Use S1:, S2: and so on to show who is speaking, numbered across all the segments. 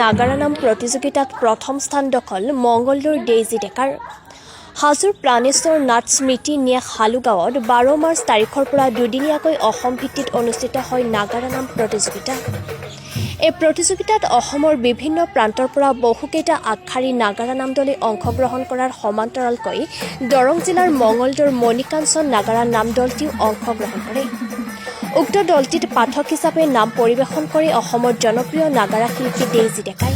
S1: নাগাৰা নাম প্ৰতিযোগিতাত প্ৰথম স্থান দখল মংগলদৈৰ ডেইজি ডেকাৰ। হাজোৰ প্ৰাণেশ্বৰ নাথ স্মৃতি ন্যাস হালুগাঁৱত 12 মাৰ্চ তাৰিখৰ পৰা দুদিনীয়াকৈ অসম ভিত্তিত অনুষ্ঠিত হয় নাগাৰা নাম প্ৰতিযোগিতা। এই প্ৰতিযোগিতাত অসমৰ বিভিন্ন প্ৰান্তৰ পৰা বহুকেইটা আগশাৰী নাগাৰা নাম দলে অংশগ্ৰহণ কৰাৰ সমান্তৰালকৈ দৰং জিলাৰ মঙলদৈৰ মণিকাঞ্চন নাগাৰা নাম দলটিও অংশগ্ৰহণ কৰে। উক্ত দলটিত পাঠক হিচাপে নাম পৰিৱেশন কৰে অসমৰ জনপ্ৰিয় নাগাৰা শিল্পী ডেইজি ডেকাই।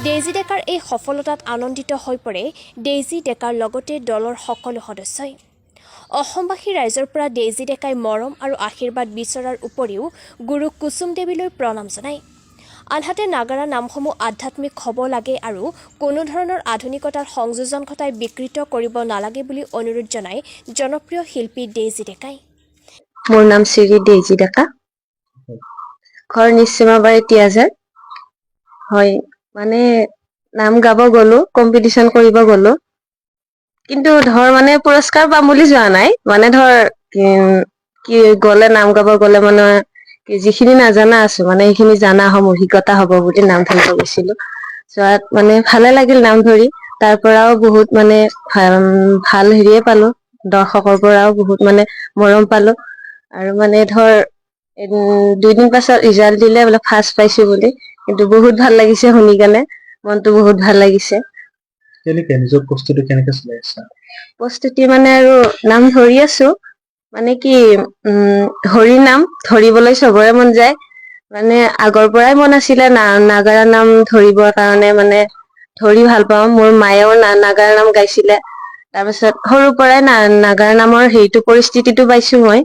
S1: ডেইজি ডেকাৰ এই সফলতাত আনন্দিত হৈ পৰে ডেইজি ডেকাৰ লগতে দলৰ সকলো সদস্যই। অসমবাসী ৰাইজৰ পৰা ডেইজি ডেকাই মৰম আৰু আশীৰ্বাদ বিচৰাৰ উপৰিও গুৰু কুসুম দেৱীলৈ প্ৰণাম জনায়। আনহাতে নাগাৰা নামসমূহ আধ্যাত্মিক হ'ব লাগে আৰু কোনো ধৰণৰ আধুনিকতাৰ সংযোজন ঘটাই বিকৃত কৰিব নালাগে বুলি অনুৰোধ জনায় জনপ্ৰিয় শিল্পী ডেইজি ডেকাই।
S2: মোৰ নাম শ্ৰী ডেইজি ডেকা, ঘৰ নিশ্চিমাবাৰী তিয়াজাৰ। হয়, মানে নাম গাব গলো, কম্পিটিশ্যন কৰিব গলো, কিন্তু ধৰ মানে পুৰস্কাৰ পাম বুলি যোৱা নাই। মানে ধৰ কি গলে নাম গাব গলে মানে যিখিনি নাজানা আছো মানে সেইখিনি জানা হম, অভিজ্ঞতা হব বুলি নাম ধৰিব গৈছিলো। যোৱাত মানে ভালে লাগিল নাম ধৰি, তাৰ পৰাও বহুত মানে ভাল হেৰিয়ে পালো, দৰ্শকৰ পৰাও বহুত মানে মৰম পালো। আৰু মানে ধৰ 2 দিন পাছত ৰিজাল্ট দিলে বোলে ফাৰ্ষ্ট পাইছো বুলি, কিন্তু বহুত ভাল লাগিছে শুনি কেনে, মনটো বহুত ভাল লাগিছে।
S3: নিজৰ প্ৰস্তুতি কেনেকে চলাই আছা?
S2: প্ৰস্তুতি মানে আৰু নাম ধৰি আছো, মানে কি হৰি নাম ধৰিবলৈ চবৰে মন যায়। মানে আগৰ পৰাই মন আছিলে নাগাৰা নাম ধৰিবৰ কাৰণে, মানে ধৰি ভাল পাওঁ। মোৰ মায়েও নাগাৰা নাম গাইছিলে, তাৰপিছত সৰুৰ পৰাই নাগাৰা নামৰ হেৰিটো পৰিস্থিতিটো পাইছো মই।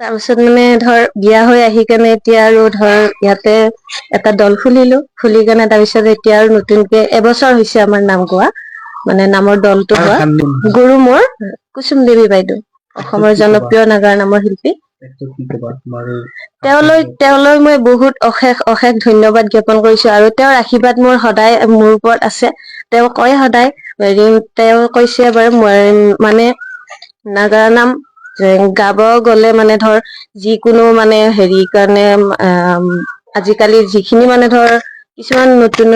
S2: তাৰপিছত মানে ধৰ বিয়া হৈ আহি কেনে এতিয়া আৰু ধৰ ইয়াতে এটা দল খুলি কেনে তাৰপিছত এতিয়া আৰু নতুনকে এবছৰ হৈছে আমাৰ নাম গোৱা, মানে নামৰ দলটো হোৱা। গুৰু মোৰ কুসুম দেৱী বাইদেউ, অসমৰ জনপ্ৰিয় নাগাৰা নামৰ শিল্পী। তেওঁলৈ মই বহুত অশেষ ধন্যবাদ জ্ঞাপন কৰিছো, আৰু তেওঁৰ আশীৰ্বাদ মোৰ সদায় মোৰ ওপৰত আছে। তেওঁ কয় সদায়, তেওঁ কৈছে বাৰু মানে নাগাৰা নাম গাব গলে মানে ধৰ যিকোনো মানে হেৰি কাৰণে আজিকালি যিখিনি মানে ধৰ কিছুমান নতুন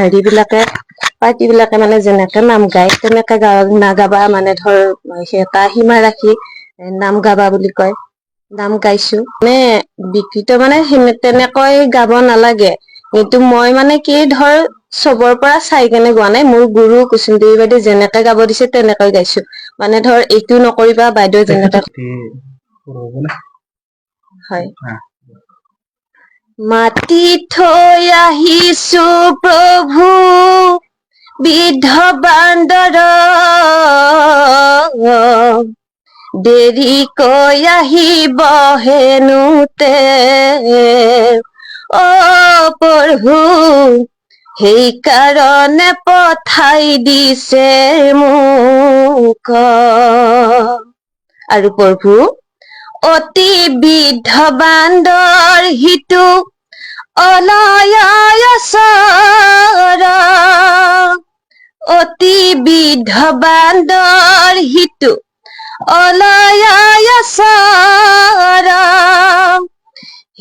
S2: হেৰি বিলাকে পাৰ্টি বিলাকে মানে যেনেকে নাম গায় তেনেকে নাগাবা, মানে ধৰ এটা সীমা ৰাখি নাম গাবা বুলি কয়। নাম গাইছো, মানে বিকৃত মানে তেনেকৈ গাব নালাগে, কিন্তু মই মানে কি ধৰ চবৰ পৰা চাই কেনে গোৱা নাই। মোৰ গুৰু কুসুম দেৱী বাইদেউ যেনেকে গাব দিছে তেনেকৈ গাইছো। মানে ধৰ এইটো নকৰিবা বাইদেউ যেনেকে। হয়, মাতি থৈ আহিছো প্ৰভু বিধ বান্দৰ, দেৰিকৈ আহিব হেনোতে অ প্ৰভু, সেইকাৰণে পঠাই দিছে মোক। আৰু প্ৰভু, অতি বিধ বান্দৰ হিটো অলয়াচৰ, অতি বিধ বান্দৰ হিটো অলয়াচৰ,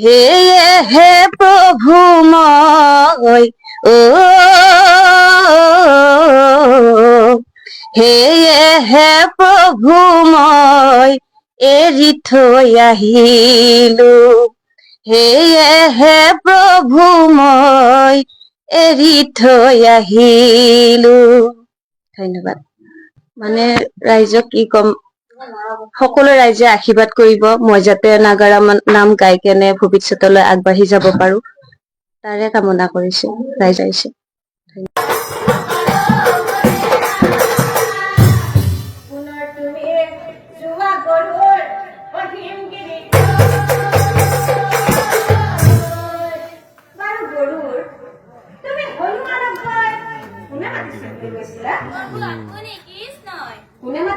S2: সেয়েহে প্ৰভু মই সেয়েহে প্ৰভু মই এৰি থৈ আহিলো, সেয়েহে প্ৰভু মই এৰি থৈ আহিলো। ধন্যবাদ। মানে ৰাইজক কি কম, সকলো ৰাইজে আশীৰ্বাদ কৰিব, মই যাতে নাগাৰা নাম গাই কেনে ভৱিষ্যতলৈ আগবাঢ়ি যাব পাৰো, তাৰে কামনা কৰিছো ৰাইজে।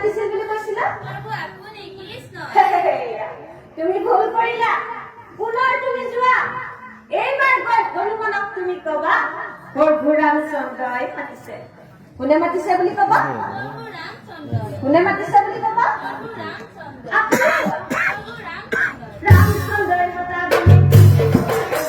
S4: মাতিছিল বুলি কৈছিলা
S5: প্ৰভু আপুনি কৃষ্ণ
S4: হেয়া, তুমি ভুল কৰিলা পুনৰ তুমি যোৱা এইবাৰ গৈ হনুমানক তুমি কবা প্ৰভু ৰামচন্দ্ৰই মাতিছে কোনে মাতিছে বুলি কবা
S5: প্ৰভু ৰামচন্দ্ৰ
S4: কোনে মাতিছে বুলি কবা
S5: প্ৰভু ৰামচন্দ্ৰ
S4: আকৌ কোৱা,
S5: প্ৰভু ৰামচন্দ্ৰ
S4: ৰামচন্দ্ৰই মতা বুলি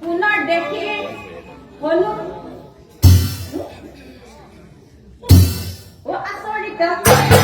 S4: পুনৰ দেখি হলো আচৰিত